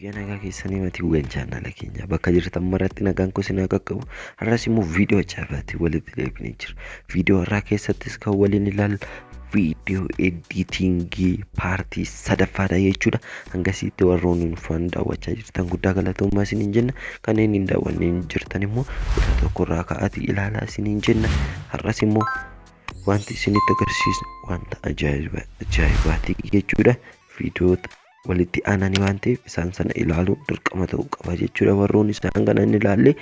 Biyya nagaa keessanii matiiwwan chaanala keenya bakka jirtan maratti nagaan kun isin haa qaqqabu. Har'as immoo viidiyoo ajaa'ibaatiin walitti deebinee jira. Viidiyoo har'aa keessattis kan waliin ilaallu viidiyoo editingii paartii sadaffaadha jechuudha. Hangasitti warroonni dhufan daawwachaa jirtan guddaa galatoomaa isiniin jenna. Kanneen hin daawwanne jirtan immoo kutaa tokkorraa ka'aatii ilaalaa isiniin jenna. Har'as immoo wanti isinitti agarsiisnu wanta ajaa'ibaati jechuudha. Viidiyoota walitti aananii waan ta'eef isaan sana ilaaluun dirqama ta'uu qaba jechuudha. Warroonni isaan kana hin ilaalle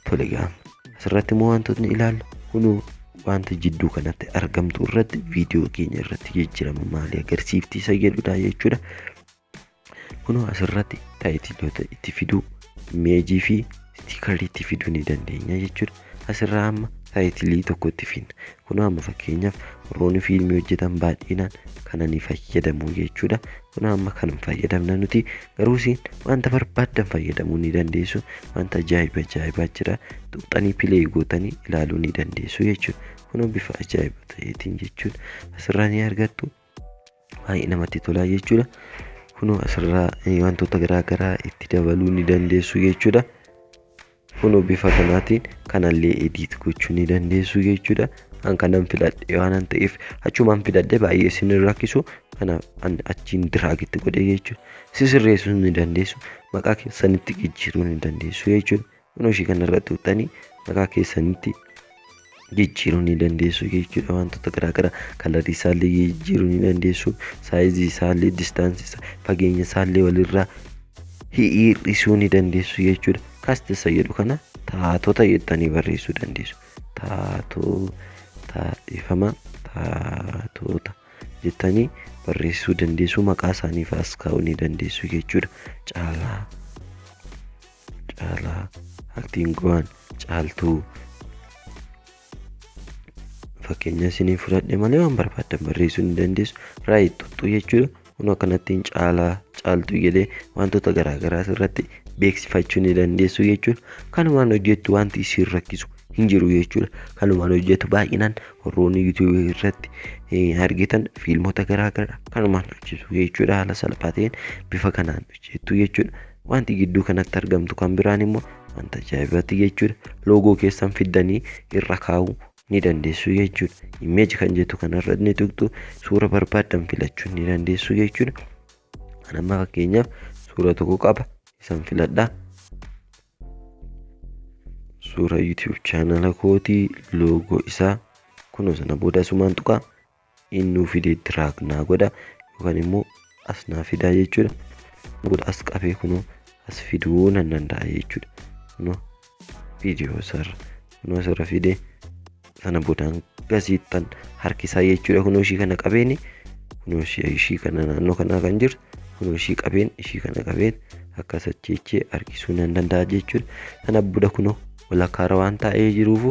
tole gaama. Asirratti immoo wantootni ilaallu kunuu wanta jidduu kanatti argamtu irratti viidiyoo keenya irratti jijjiirama maalii agarsiifti isa jedhudha jechuudha. Kunuu asirratti taayitiloota itti fiduu, imeejii fi stiikarii itti fiduu ni dandeenya jechuudha. Asirraa amma taayitilii tokko itti finna. Kunuu amma fakkeenyaaf warroonni fiilmii hojjetan baay'inaan kana ni fayyadamu jechuudha. Kunuu amma kan fayyadamna nuti garuu isin wanta barbaaddan fayyadamuu ni dandeessu. Wanta ajaa'ibaa jira. Tuqxanii pilee gootanii ilaaluu ni dandeessu jechuudha. Kunuu bifa ajaa'iba ta'eetiin jechuudha. Asirraa ni argattu. Baay'ee namatti tolaa jechuudha. Kunuu asirraa wantoota garaagaraa itti dabaluu ni dandeessu jechuudha. Kunuu bifa kanaatiin kanallee edit gochuu ni dandeessu jechuudha. An kanan filadhe waan ta'eef achumaan filadhe baay'ee isin rakkisu kanaaf an achiin diraagitti godhe jechuudha. Sisirreessuu ni dandeessu. Maqaa keessanitti jijjiiruu ni dandeessu jechuudha. Kunoo ishii kanarratti tuqxanii maqaa keessanitti jijjiiruu ni dandeessu jechuudha. Wantoota garaagaraa kalarii isaallee jijjiiruu ni dandeessu. Saayizii isaallee, distaansii isaa, fageenya isaallee walirraa hir'isuu ni dandeessu jechuudha. Kaastessa jedhu kana taatota jettanii barreessuu dandeessu. Taatota jettanii barreessuu dandeessu. Maqaa isaanii fa'aas kaa'uu ni dandeessu jechuudha. Caalaa, Aktiinguwaan, Caaltuu fakkeenya isinii fudhadhe malee waan barbaadan barreessuu ni dandeessu. Raayit tuttuu jechuudha. Kun akkanattiin caaltuu jedhee wantoota garaagaraa irratti beeksifachuu ni dandeessu jechuudha. Kanumaan hojjettu wanti isin rakkisu hin jiru jechuudha. Kanumaan hojjettu baay'inaan warroonni yuutuubii irratti argitan fiilmota garaagaraa kanumaan hojjetu jechuudha. Haala salphaa ta'een bifa kanaan hojjettu jechuudha. Wanti gidduu kanatti argamtu kan biraan immoo wanta ajaa'ibaati jechuudha. Loogoo keessan fiddanii irra kaa'uu ni dandeessu jechuudha. Imeeji kan jettu kanarra ni tuqxu suura barbaadan filachuu ni dandeessu jechuudha. Amma fakkeenyaaf suura tokko qaba isan filadhaa. Suura YouTube chaanala kootii loogoo isaa kunoo sana booda asumaan tuqaa innuu fidee diraag naa godha yookaan immoo as naa fidaa jechuudha. Booda as qabee kunoo as fiduu nan danda'a jechuudha. Kunoo viidiyoo sarara fidee sana boodaan gasiittan harkisaa jechuudha. Kunoo ishii kana qabeeni kunoo ishii kana naannoo kanaa kan jirtu kunoo ishii kana qabeen akkas acheechee harkisuu nan danda'a jechuudha. Sana booda kunoo walakkaarra waan taa'ee jiruuf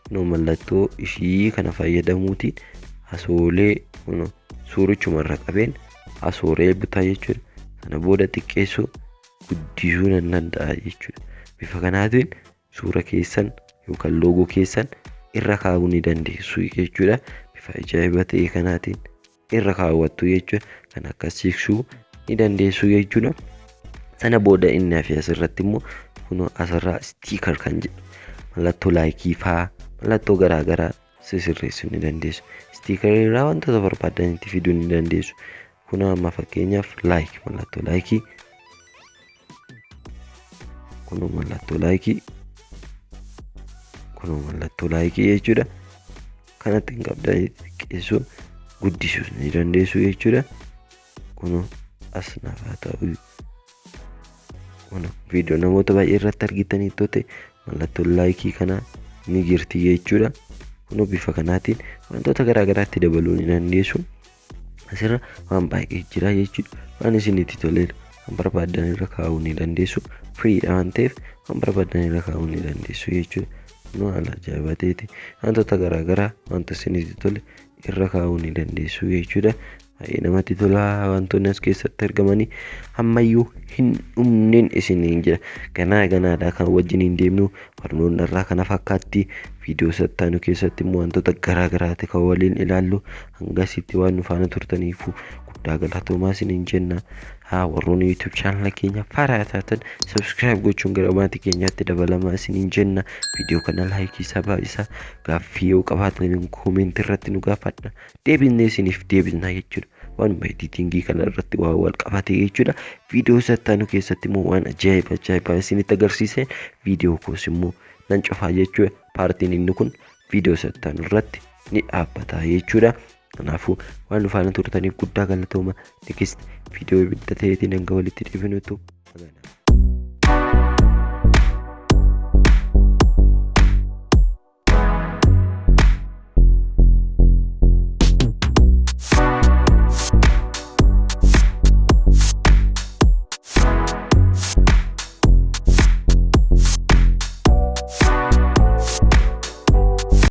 kunoo mallattoo ishii kana fayyadamuutiin asoolee kunoo suurichumarra qabeen asooree bitaa jechuudha. Sana booda xiqqeessuu guddisuu nan danda'a jechuudha. Bifa kanaatiin suura keessan yookaan loogoo keessan irra kaa'uu ni dandeessu jechuudha. Bifa ajaa'iba ta'e kanaatiin irra kaawwattu jechuudha. Kan akkas siiqsuu ni dandeessu jechuudha. Sana booda inni hafe asirratti immoo kunoo asirraa stiikar kan jedhu mallattoo laayikii fa'aa mallattoo garaagaraa sisirreessuu ni dandeessu. Stiikarii irraa wantoota barbaadan itti fiduu ni dandeessu. Kunoo amma fakkeenyaaf mallattoo laayikii kunoo mallattoo laayikii jechuudha. Kanatti hin qabdanii xiqqeessuu guddisuu ni dandeessu jechuudha. Kunoo as nafaa ta'u viidiyoo namoota baay'ee irratti argitanii ta'e mallattoo laayikii kana ni jirti jechuudha. Kunoo bifa kanaatiin wantoota garaagaraatti dabaluu ni dandeessu. Asirra waan baay'ee jira jechuudha. Waan isinitti tolee waan barbaadan irra kaa'uu ni dandeessu. Firiidha waan ta'eef waan barbaadan irra kaa'uu ni dandeessu jechuudha. Kunoo haala ajaa'ibaa ta'eeti wantoota garaagaraa wanta isinitti tole irra kaa'uu ni dandeessu jechuudha. Baay'ee namatti tolaa wantoonni as keessatti argamanii ammayyuu hin dhumneen isiniin jira. Ganaadhaa kan wajjin hin deemnu barnoonni irraa kana fakkaatti. Viidiyoo sattaanu keessatti immoo wantoota garaagaraati kan waliin ilaallu hangasitti waan nu faana turtaniif guddaa galatoomaa isiniin jenna. Warroonni YouTube channel keenya faaraa taatan subscribe gochuun gara maatii keenyaatti dabalamaa isiniin jenna. Viidiyoo kana laayikii isaa gaaffii yoo qabaatan comment irratti nu gaafadha. Deebinee isiniif deebisna jechuudha. Waanuma editingii kana irratti waa wal qabate jechuudha. Viidiyoo sattaanu keessatti immoo waan ajaa'ibaa isinitti agarsiiseen viidiyoo koos immoo nan cufaa jechuudha. Paartiin inni kun viidiyoo sattaanu irratti ni dhaabbata jechuudha. Kanaafuu waan faana turtaniif guddaa galatooma. Next viidiyoo bidda ta'eetiin hanga walitti deebinutu.